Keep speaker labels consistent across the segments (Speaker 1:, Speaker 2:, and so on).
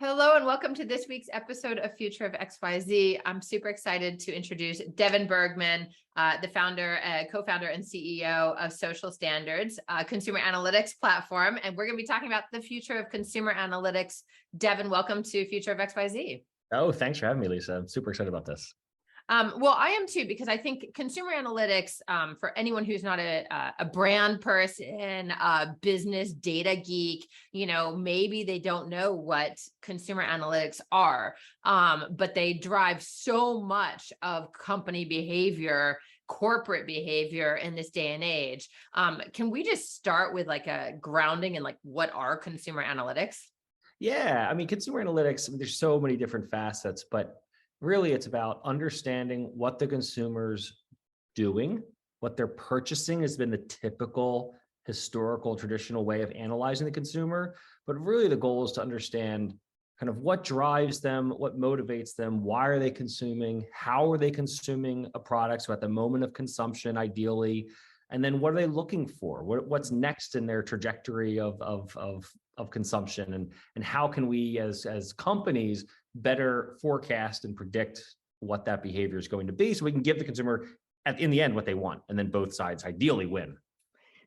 Speaker 1: Hello and welcome to this week's episode of Future of XYZ. I'm super excited to introduce Devon Bergman, the founder, co-founder and CEO of Social Standards, consumer analytics platform. And we're going to be talking about the future of consumer analytics. Devon, welcome to Future of XYZ.
Speaker 2: Oh, thanks for having me, Lisa. I'm super excited about this.
Speaker 1: Well, I am too, because I think consumer analytics, for anyone who's not a brand person, a business data geek, maybe they don't know what consumer analytics are, but they drive so much of company behavior, corporate behavior in this day and age. Can we just start with like a grounding in like what are consumer analytics?
Speaker 2: Yeah, I mean, consumer analytics, there's so many different facets, but really it's about understanding what the consumer's doing, what they're purchasing has been the typical historical traditional way of analyzing the consumer. But really the goal is to understand kind of what drives them, what motivates them, why are they consuming, how are they consuming a product, so at the moment of consumption, ideally, and then what are they looking for? What's next in their trajectory of consumption, and how can we as companies better forecast and predict what that behavior is going to be, so we can give the consumer in the end what they want, and then both sides ideally win.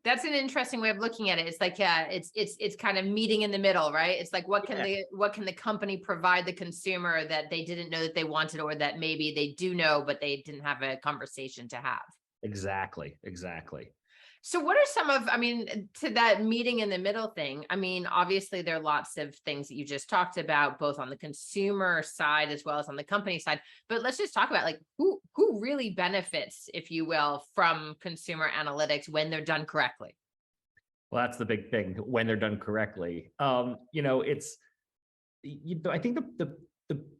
Speaker 1: That's an interesting way of looking at it. It's like, it's kind of meeting in the middle, right? It's like, what can the company provide the consumer that they didn't know that they wanted, or that maybe they do know, but they didn't have a conversation to have.
Speaker 2: Exactly.
Speaker 1: So what are some of, to that meeting in the middle thing, obviously there are lots of things that you just talked about, both on the consumer side as well as on the company side, but let's just talk about like who really benefits, if you will, from consumer analytics when they're done correctly.
Speaker 2: Well, that's the big thing, when they're done correctly. I think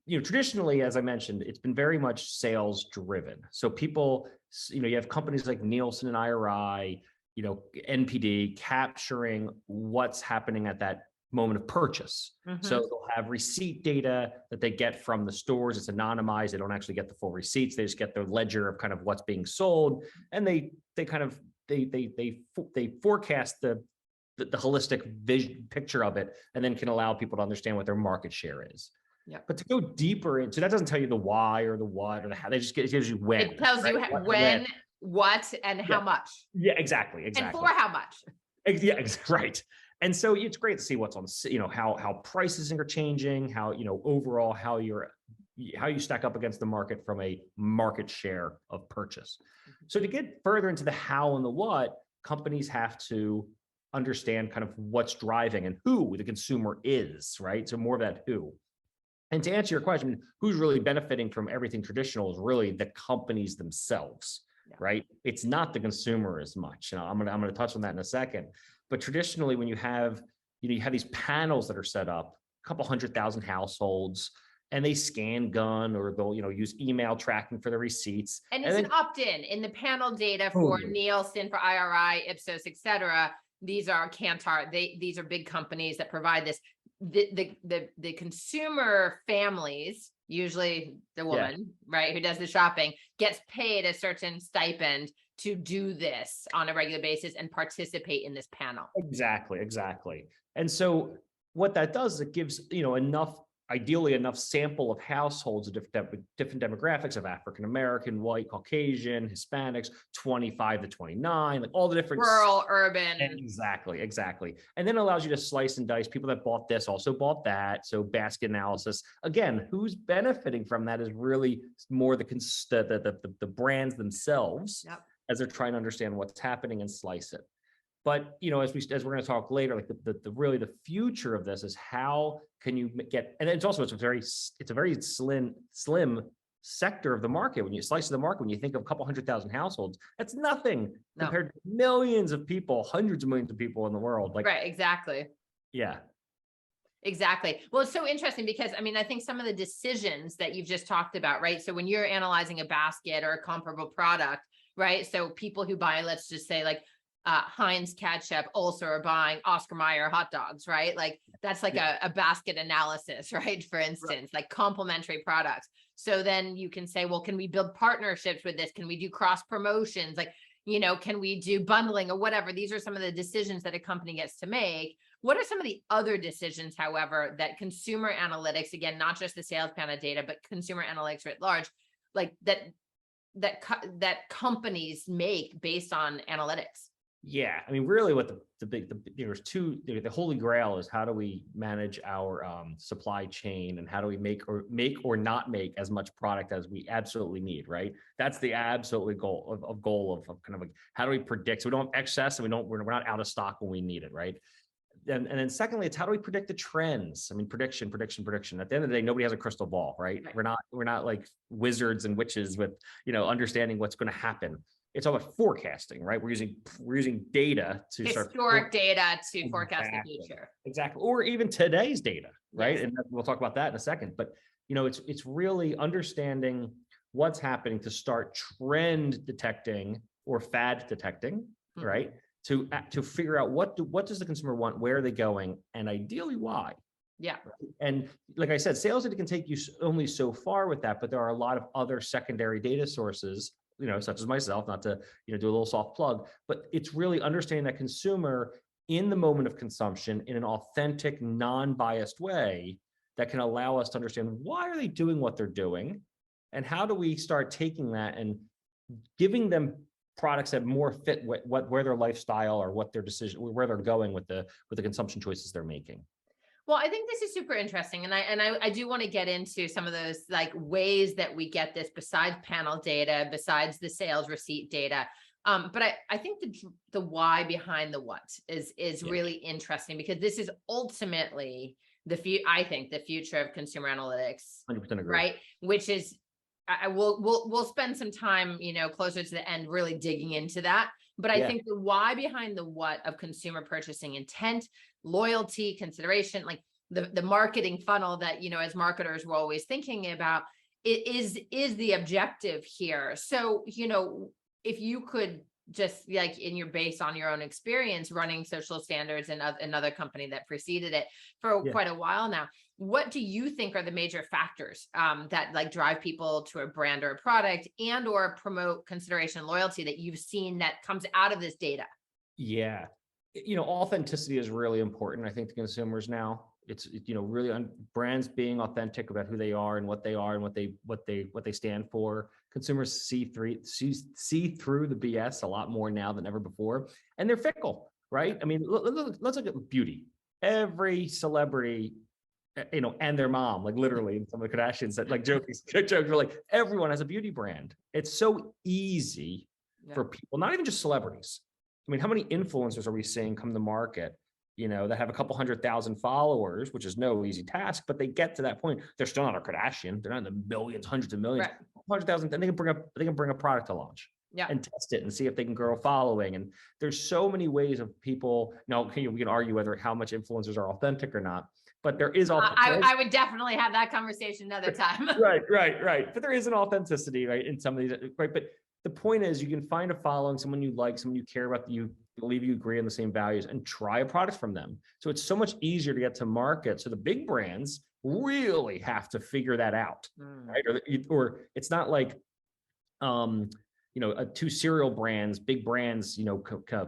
Speaker 2: traditionally, as I mentioned, it's been very much sales driven. So people, you have companies like Nielsen and IRI, NPD capturing what's happening at that moment of purchase. Mm-hmm. So they'll have receipt data that they get from the stores. It's anonymized. They don't actually get the full receipts. They just get their ledger of kind of what's being sold. And they forecast the holistic vision picture of it, and then can allow people to understand what their market share is. Yeah. But to go deeper into that, doesn't tell you the why or the what or the how. It gives you when.
Speaker 1: It tells you when, what, and how much.
Speaker 2: Yeah, exactly.
Speaker 1: And for how much.
Speaker 2: Yeah, right. And so it's great to see what's on, how prices are changing, how, overall, how you stack up against the market from a market share of purchase. Mm-hmm. So to get further into the how and the what, companies have to understand kind of what's driving and who the consumer is, right? So more of that who. And to answer your question, who's really benefiting from everything traditional is really the companies themselves, right? It's not the consumer as much. I'm gonna touch on that in a second. But traditionally, when you have these panels that are set up, a couple 100,000 households, and they scan gun, or they'll use email tracking for the receipts.
Speaker 1: And it's an opt-in in the panel data for Nielsen, for IRI, Ipsos, et cetera. These are Kantar. These are big companies that provide this. The consumer families, usually the woman, right, who does the shopping, gets paid a certain stipend to do this on a regular basis and participate in this panel.
Speaker 2: Exactly. And so what that does is it gives ideally enough sample of households of different demographics of African American, white, Caucasian, Hispanics, 25 to 29, like all the different
Speaker 1: rural, urban.
Speaker 2: Exactly. And then it allows you to slice and dice. People that bought this also bought that. So basket analysis. Again, who's benefiting from that is really more the brands themselves. Yep. As they're trying to understand what's happening and slice it. But as we're going to talk later, like the future of this is how can you get, and it's a very slim sector of the market. When you slice the market, when you think of a couple 100,000 households, that's nothing compared to millions of people, hundreds of millions of people in the world.
Speaker 1: Right, exactly.
Speaker 2: Yeah.
Speaker 1: Exactly. Well, it's so interesting because I think some of the decisions that you've just talked about, right? So when you're analyzing a basket or a comparable product, right? So people who buy, let's just say like Heinz ketchup also are buying Oscar Mayer hot dogs, right? Like that's like a basket analysis, right? For instance, like complementary products. So then you can say, well, can we build partnerships with this? Can we do cross promotions? Like, can we do bundling or whatever? These are some of the decisions that a company gets to make. What are some of the other decisions, however, that consumer analytics, again, not just the sales panel data, but consumer analytics writ large, like that companies make based on analytics?
Speaker 2: Yeah, I mean, really, what there's the holy grail is how do we manage our supply chain, and how do we make or not make as much product as we absolutely need, right? That's the absolutely goal of kind of like, how do we predict so we don't have excess and we're not out of stock when we need it, right? And then secondly, it's how do we predict the trends? I mean, prediction. At the end of the day, nobody has a crystal ball, right? We're not like wizards and witches with, understanding what's going to happen. It's all about forecasting, right? We're using data to
Speaker 1: historic data to forecast the future.
Speaker 2: Exactly. Or even today's data, right?
Speaker 1: Yes.
Speaker 2: And we'll talk about that in a second. But, it's really understanding what's happening to start trend detecting or fad detecting, right? To figure out what does the consumer want, where are they going, and ideally why.
Speaker 1: Yeah.
Speaker 2: And like I said, sales data can take you only so far with that, but there are a lot of other secondary data sources, such as myself, not to, do a little soft plug, but it's really understanding that consumer in the moment of consumption in an authentic, non-biased way that can allow us to understand why are they doing what they're doing, and how do we start taking that and giving them products that more fit where their lifestyle or what their decision, where they're going with the consumption choices they're making.
Speaker 1: Well, I think this is super interesting. And I do want to get into some of those like ways that we get this besides panel data, besides the sales receipt data. But I think the why behind the what is really interesting, because this is ultimately I think the future of consumer analytics,
Speaker 2: 100% agree.
Speaker 1: right? Which is, we'll spend some time, closer to the end, really digging into that. But I think the why behind the what of consumer purchasing intent, loyalty, consideration, like the marketing funnel that, as marketers, we're always thinking about, is the objective here. So, if you could just like based on your own experience running Social Standards and another company that preceded it for quite a while now, what do you think are the major factors that like drive people to a brand or a product and or promote consideration, loyalty that you've seen that comes out of this data?
Speaker 2: Yeah. Authenticity is really important, I think, to consumers now. It's, really brands being authentic about who they are and what they stand for. Consumers see through the BS a lot more now than ever before, and they're fickle, right? I mean, let's look at beauty. Every celebrity, and their mom, like literally, and some of the Kardashians that like jokes were like, everyone has a beauty brand. It's so easy for people, not even just celebrities. I mean, how many influencers are we seeing come to market, that have a couple 100,000 followers, which is no easy task, but they get to that point. They're still not a Kardashian. They're not in the millions, hundreds of millions, 100,000. Then they can bring a product to launch and test it and see if they can grow a following. And there's so many ways of people. Now, we can argue whether how much influencers are authentic or not, but there is.
Speaker 1: I would definitely have that conversation another time.
Speaker 2: Right. But there is an authenticity, right, in some of these, right? But the point is, you can find a following, someone you like, someone you care about, you believe you agree on the same values, and try a product from them. So it's so much easier to get to market. So the big brands really have to figure that out, right? Or it's not like, two cereal brands, big brands,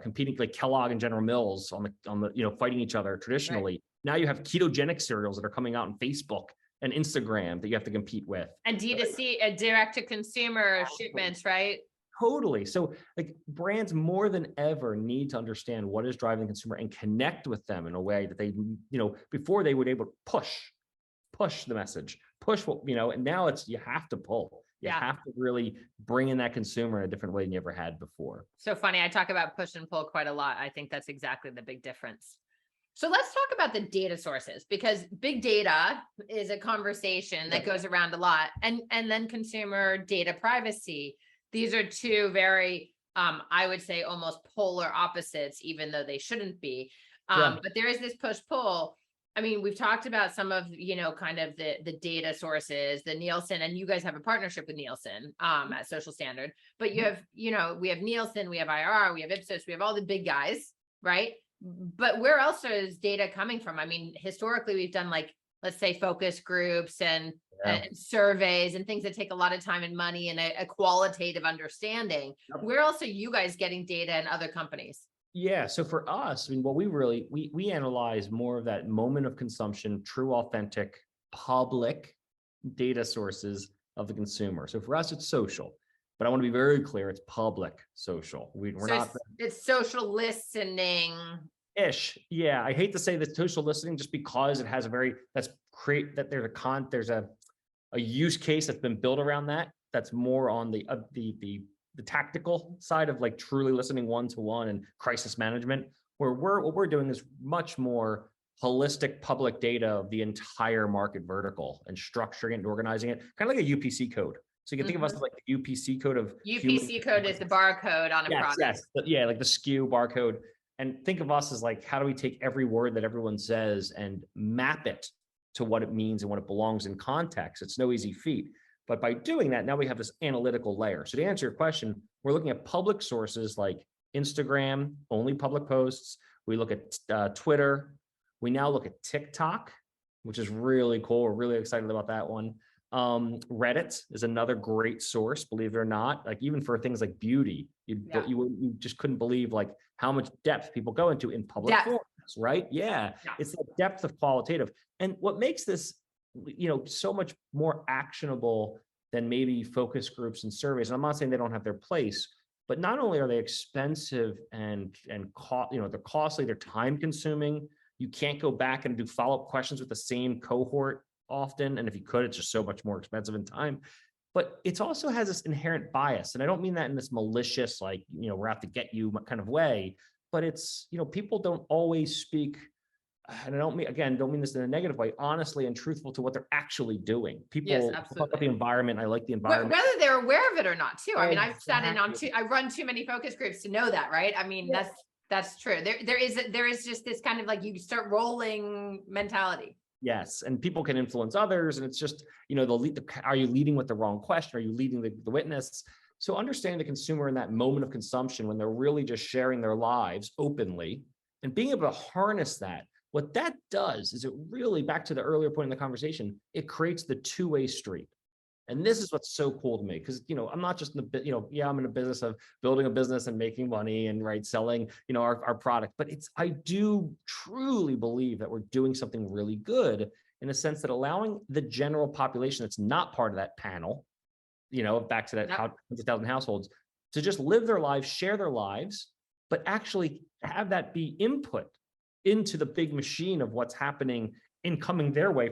Speaker 2: competing like Kellogg and General Mills on the fighting each other traditionally. Right. Now you have ketogenic cereals that are coming out on Facebook and Instagram that you have to compete with.
Speaker 1: And D2C, direct to consumer shipments, right?
Speaker 2: Totally. So like brands more than ever need to understand what is driving the consumer and connect with them in a way that they, before they would able to push the message, and now it's, you have to pull. You have to really bring in that consumer in a different way than you ever had before.
Speaker 1: So funny. I talk about push and pull quite a lot. I think that's exactly the big difference. So let's talk about the data sources, because big data is a conversation that goes around a lot, and then consumer data privacy. These are two very, I would say, almost polar opposites, even though they shouldn't be. But there is this push-pull. I mean, we've talked about some of, kind of the data sources, the Nielsen, and you guys have a partnership with Nielsen at Social Standard. But you have, we have Nielsen, we have IRR, we have Ipsos, we have all the big guys, right? But where else is data coming from? I mean, historically, we've done like let's say focus groups and surveys and things that take a lot of time and money and a qualitative understanding. Where else are you guys getting data in other companies?
Speaker 2: Yeah. So for us, I mean, what we analyze more of that moment of consumption, true, authentic, public data sources of the consumer. So for us, it's social, but I want to be very clear, it's public social. We're
Speaker 1: So
Speaker 2: not
Speaker 1: it's social listening.
Speaker 2: ish. Yeah. I hate to say that social listening just because it has a very, there's a use case that's been built around that. That's more on the tactical side of like truly listening one-to-one and crisis management, where what we're doing is much more holistic public data of the entire market vertical and structuring it and organizing it, kind of like a UPC code. So you can think of us as like the UPC code of
Speaker 1: UPC code is the barcode on a product.
Speaker 2: Yes. Yeah, like the SKU barcode. And think of us as like, how do we take every word that everyone says and map it to what it means and what it belongs in context? It's no easy feat. But by doing that, now we have this analytical layer. So to answer your question, we're looking at public sources like Instagram, only public posts. We look at Twitter. We now look at TikTok, which is really cool. We're really excited about that one. Reddit is another great source, believe it or not. Like even for things like beauty, you just couldn't believe like how much depth people go into in public forums, right? Yeah, it's the depth of qualitative. And what makes this, so much more actionable than maybe focus groups and surveys. And I'm not saying they don't have their place, but not only are they expensive and they're costly, they're time consuming. You can't go back and do follow-up questions with the same cohort often. And if you could, it's just so much more expensive in time. But it also has this inherent bias. And I don't mean that in this malicious, like, we're out to get you kind of way, but it's, people don't always speak, and I don't mean this in a negative way, honestly and truthful to what they're actually doing. People talk about the environment. I like the environment.
Speaker 1: Whether they're aware of it or not too. I mean, I've sat in on I run too many focus groups to know that, right? I mean, that's true. There is just this kind of like you start rolling mentality.
Speaker 2: Yes. And people can influence others. And it's just, are you leading with the wrong question? Are you leading the witness? So understanding the consumer in that moment of consumption, when they're really just sharing their lives openly and being able to harness that, what that does is it really, back to the earlier point in the conversation, it creates the two-way street. And this is what's so cool to me, because, I'm not just in the, I'm in a business of building a business and making money and selling, our product, but I do truly believe that we're doing something really good in the sense that allowing the general population that's not part of that panel, back to that 100,000 households, to just live their lives, share their lives, but actually have that be input into the big machine of what's happening in coming their way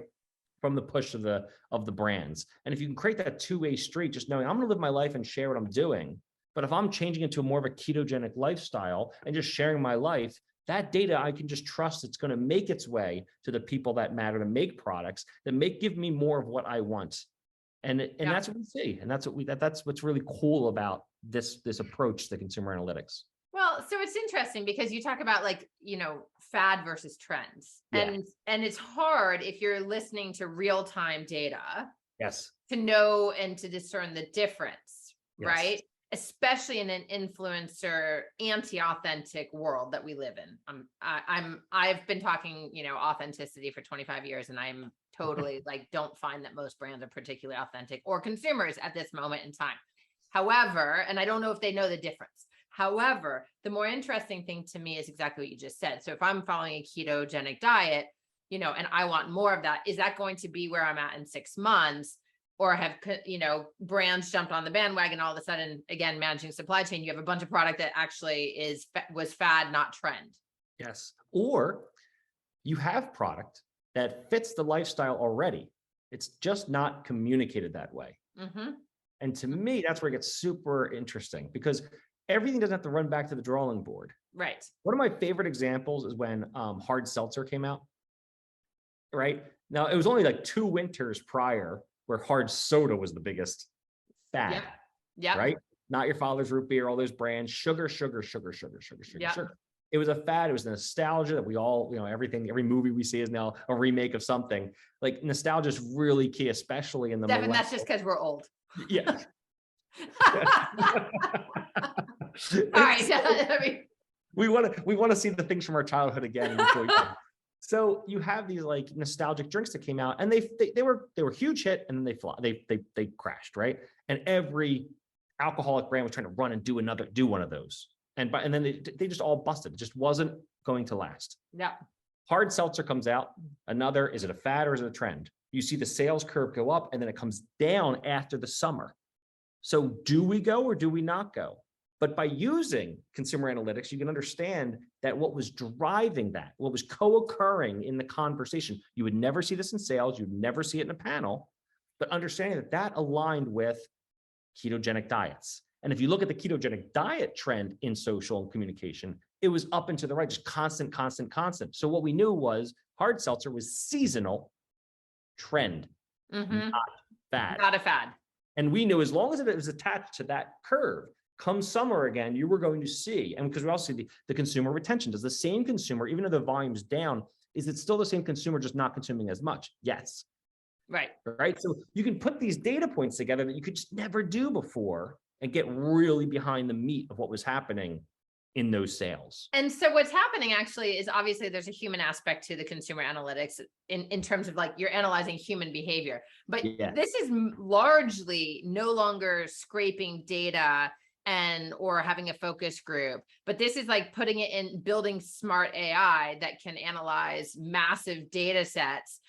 Speaker 2: from the push of the brands. And if you can create that two-way street, just knowing I'm going to live my life and share what I'm doing, but if I'm changing into more of a ketogenic lifestyle and just sharing my life, that data I can just trust it's going to make its way to the people that matter, to make products that give me more of what I want. And that's what we see. And that's what's really cool about this approach to consumer analytics.
Speaker 1: Well, so it's interesting because you talk about fad versus trends, and it's hard if you're listening to real-time data, to know and to discern the difference, right? Especially in an influencer anti-authentic world that we live in. I've been talking, authenticity for 25 years, and I'm totally don't find that most brands are particularly authentic or consumers at this moment in time. However, and I don't know if they know the difference. However, the more interesting thing to me is exactly what you just said. So if I'm following a ketogenic diet, and I want more of that, is that going to be where I'm at in 6 months? Or have, brands jumped on the bandwagon all of a sudden, again, managing supply chain, you have a bunch of product that actually was fad, not trend.
Speaker 2: Yes. Or you have product that fits the lifestyle already. It's just not communicated that way. Mm-hmm. And to me, that's where it gets super interesting, because everything doesn't have to run back to the drawing board.
Speaker 1: Right.
Speaker 2: One of my favorite examples is when hard seltzer came out. Right. Now, it was only 2 winters prior where hard soda was the biggest fad.
Speaker 1: Yeah.
Speaker 2: Right. Not Your Father's Root Beer, all those brands, sugar. It was a fad. It was nostalgia that we all, every movie we see is now a remake of something. Nostalgia is really key, especially in the
Speaker 1: Devon, that's just because we're old.
Speaker 2: Yeah.
Speaker 1: All right.
Speaker 2: we want to see the things from our childhood again. So you have these like nostalgic drinks that came out, and they were huge hit, and then they crashed, right? And every alcoholic brand was trying to run and do one of those, and then they just all busted. It just wasn't going to last.
Speaker 1: Yeah.
Speaker 2: Hard seltzer comes out. Another, is it a fad or is it a trend? You see the sales curve go up, and then it comes down after the summer. So do we go or do we not go? But by using consumer analytics, you can understand that what was driving that, what was co-occurring in the conversation. You would never see this in sales. You'd never see it in a panel, but understanding that that aligned with ketogenic diets. And if you look at the ketogenic diet trend in social and communication, it was up and to the right, just constant, constant, constant. So what we knew was hard seltzer was seasonal trend, not fad.
Speaker 1: Not a fad.
Speaker 2: And we knew as long as it was attached to that curve, come summer again, you were going to see, and because we also see the consumer retention. Does the same consumer, even though the volume's down, is it still the same consumer, just not consuming as much? Yes.
Speaker 1: Right.
Speaker 2: Right. So you can put these data points together that you could just never do before and get really behind the meat of what was happening in those sales.
Speaker 1: And so what's happening actually is obviously there's a human aspect to the consumer analytics in terms of like you're analyzing human behavior, but this is largely no longer scraping data or having a focus group, but this is like putting it in building smart AI that can analyze massive data sets,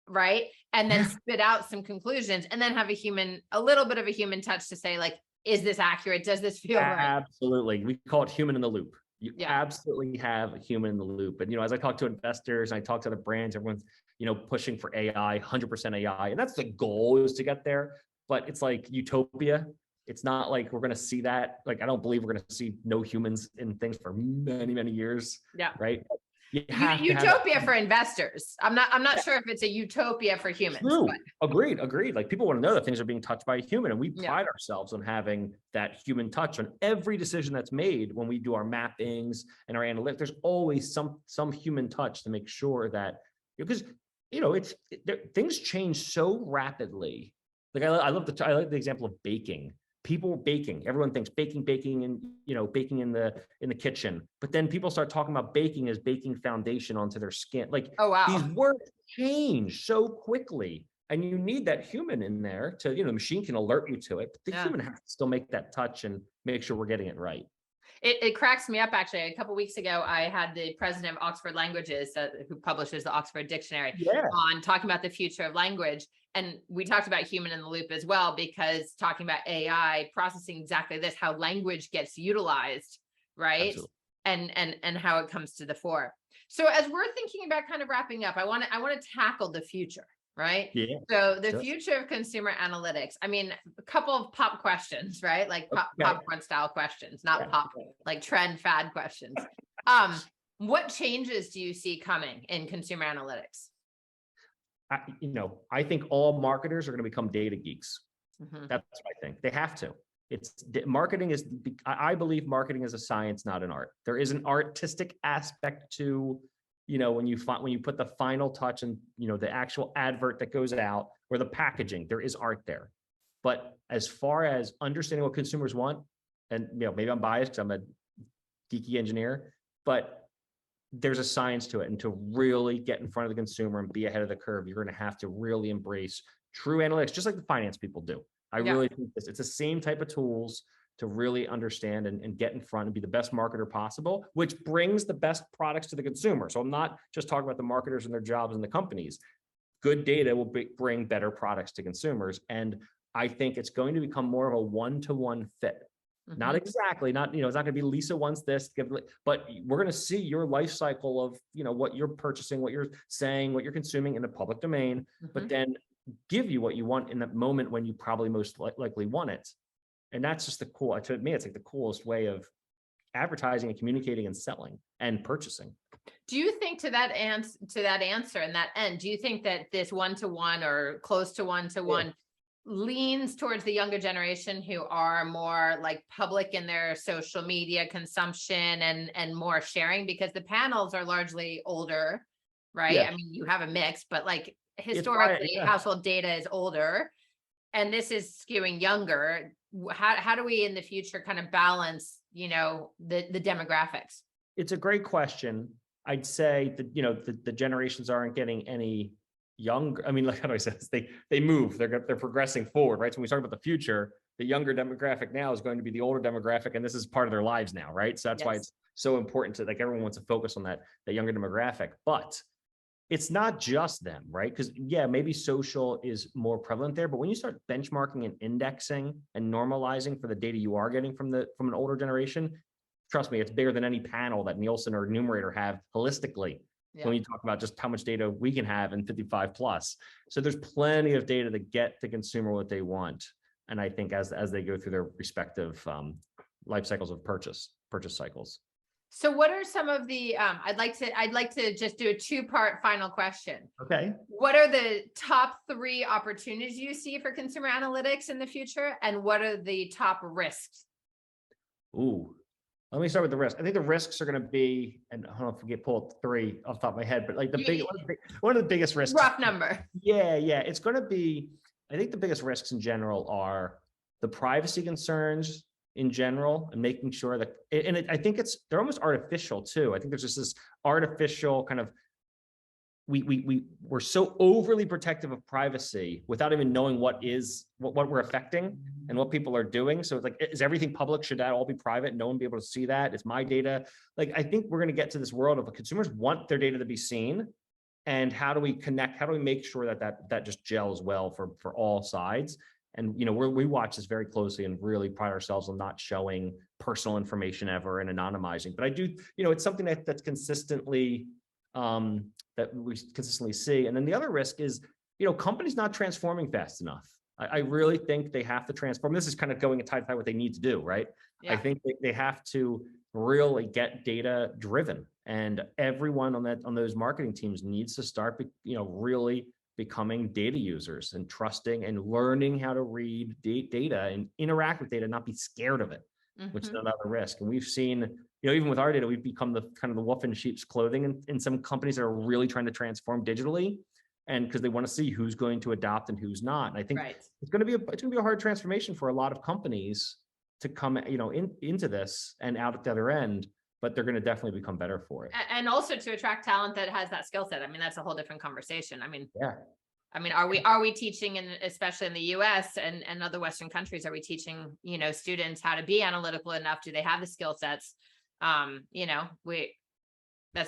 Speaker 1: right? And then spit out some conclusions and then have a little bit of a human touch to say like, is this accurate? Does this feel right?
Speaker 2: Absolutely. We call it human in the loop. You absolutely have a human in the loop. And, as I talk to investors and I talk to other brands, everyone's, pushing for AI, 100% AI. And that's the goal, is to get there. But it's like utopia. It's not like we're going to see that. Like, I don't believe we're going to see no humans in things for many, many years.
Speaker 1: Yeah.
Speaker 2: Right.
Speaker 1: Utopia for investors. I'm not sure if it's a utopia for humans.
Speaker 2: True. Agreed. Like, people want to know that things are being touched by a human, and we pride ourselves on having that human touch on every decision that's made. When we do our mappings and our analytics, there's always some human touch to make sure that, because things change so rapidly. Like, I like the example of baking. People baking, everyone thinks baking and baking in the kitchen, but then people start talking about baking as baking foundation onto their skin. Like,
Speaker 1: oh wow,
Speaker 2: these words change so quickly, and you need that human in there to, the machine can alert you to it, but the human has to still make that touch and make sure we're getting it right.
Speaker 1: It cracks me up, actually. A couple of weeks ago, I had the president of Oxford Languages, who publishes the Oxford Dictionary, on talking about the future of language. And we talked about human in the loop as well, because talking about AI processing exactly this, how language gets utilized, right? Absolutely. And how it comes to the fore. So as we're thinking about kind of wrapping up, I want to tackle the future. Right. Yeah. So the future of consumer analytics. I mean, a couple of pop questions, right? Like popcorn style questions, not pop, like trend fad questions. What changes do you see coming in consumer analytics?
Speaker 2: I think all marketers are going to become data geeks. That's what I think. They have to. I believe marketing is a science, not an art. There is an artistic aspect to, when you put the final touch and, the actual advert that goes out, or the packaging, there is art there. But as far as understanding what consumers want, and, maybe I'm biased because I'm a geeky engineer, but there's a science to it. And to really get in front of the consumer and be ahead of the curve, you're going to have to really embrace true analytics, just like the finance people do. I really think it's the same type of tools to really understand and get in front and be the best marketer possible, which brings the best products to the consumer. So I'm not just talking about the marketers and their jobs and the companies. Good data will bring better products to consumers. And I think it's going to become more of a one-to-one fit. Not exactly, it's not going to be Lisa wants this, but we're going to see your life cycle of, what you're purchasing, what you're saying, what you're consuming in the public domain, but then give you what you want in that moment when you probably most likely want it. And that's just to me, it's like the coolest way of advertising and communicating and selling and purchasing.
Speaker 1: Do you think to that answer and that end, do you think that this one-to-one or close to one-to-one leans towards the younger generation who are more like public in their social media consumption and more sharing, because the panels are largely older, right? I mean, you have a mix, but like historically household data is older and this is skewing younger. How do we in the future kind of balance, the demographics?
Speaker 2: It's a great question. I'd say that, the generations aren't getting any younger. I mean, like how do I say this? They move, they're progressing forward, right? So when we talk about the future, the younger demographic now is going to be the older demographic, and this is part of their lives now, right? So that's why
Speaker 1: Yes.
Speaker 2: it's so important to, like, everyone wants to focus on that younger demographic. But it's not just them, right? Because yeah, maybe social is more prevalent there, but when you start benchmarking and indexing and normalizing for the data you are getting from an older generation, trust me, it's bigger than any panel that Nielsen or Numerator have holistically.
Speaker 1: Yeah.
Speaker 2: When you talk about just how much data we can have in 55 plus. So there's plenty of data to get the consumer what they want. And I think as they go through their respective life cycles of purchase cycles.
Speaker 1: So what are some of the, I'd like to just do a 2-part final question.
Speaker 2: Okay.
Speaker 1: What are the top 3 opportunities you see for consumer analytics in the future? And what are the top risks?
Speaker 2: Ooh, let me start with the risk. I think the risks are going to be, and I don't know if we get pulled 3 off the top of my head, but like one of the biggest risks.
Speaker 1: Rough number.
Speaker 2: Yeah. It's going to be, I think the biggest risks in general are the privacy concerns in general, and making sure that, I think they're almost artificial too. I think there's just this artificial kind of, we're so overly protective of privacy without even knowing what we're affecting and what people are doing. So it's like, is everything public? Should that all be private? No one be able to see that? It's my data. Like, I think we're going to get to this world of consumers want their data to be seen. And how do we connect? How do we make sure that just gels well for all sides? And, we watch this very closely and really pride ourselves on not showing personal information ever and anonymizing. But I do, it's something that's consistently, that we consistently see. And then the other risk is, companies not transforming fast enough. I really think they have to transform. This is kind of going tied to what they need to do, right? Yeah. I think they have to really get data driven, and everyone on those marketing teams needs to start, really becoming data users and trusting and learning how to read data and interact with data, not be scared of it, which is another risk. And we've seen, even with our data, we've become the kind of the wolf in sheep's clothing in some companies that are really trying to transform digitally, and because they want to see who's going to adopt and who's not. And I think it's going to be a hard transformation for a lot of companies to come, into this and out at the other end. But they're going to definitely become better for it.
Speaker 1: And also to attract talent that has that skill set. I mean, that's a whole different conversation. I mean,
Speaker 2: yeah.
Speaker 1: I mean, are we teaching, especially in the US and other Western countries, are we teaching, students how to be analytical enough? Do they have the skill sets? That's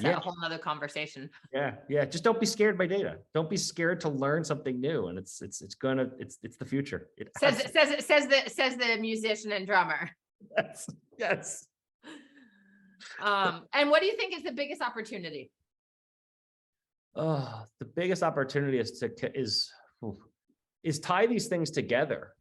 Speaker 1: a whole nother conversation.
Speaker 2: Yeah. Just don't be scared by data. Don't be scared to learn something new. And it's the future.
Speaker 1: Says the musician and drummer.
Speaker 2: Yes.
Speaker 1: And what do you think is the biggest opportunity?
Speaker 2: The biggest opportunity is tie these things together,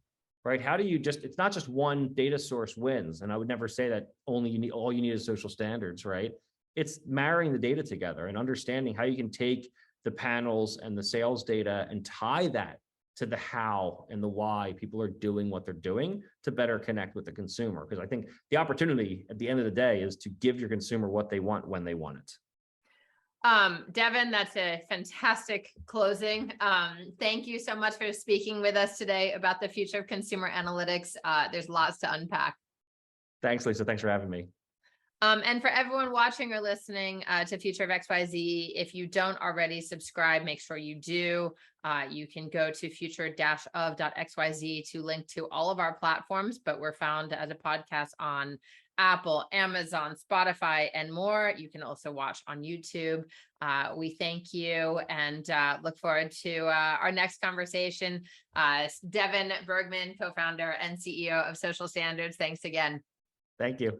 Speaker 2: right? How do you it's not just one data source wins. And I would never say that all you need is social standards, right? It's marrying the data together and understanding how you can take the panels and the sales data and tie that to the how and the why people are doing what they're doing to better connect with the consumer. Because I think the opportunity at the end of the day is to give your consumer what they want when they want it.
Speaker 1: Devon, that's a fantastic closing. Thank you so much for speaking with us today about the future of consumer analytics. There's lots to unpack.
Speaker 2: Thanks, Lisa. Thanks for having me.
Speaker 1: And for everyone watching or listening to Future of XYZ, if you don't already subscribe, make sure you do. You can go to future-of.xyz to link to all of our platforms, but we're found as a podcast on Apple, Amazon, Spotify, and more. You can also watch on YouTube. We thank you and look forward to our next conversation. Devon Bergman, co-founder and CEO of Social Standards. Thanks again.
Speaker 2: Thank you.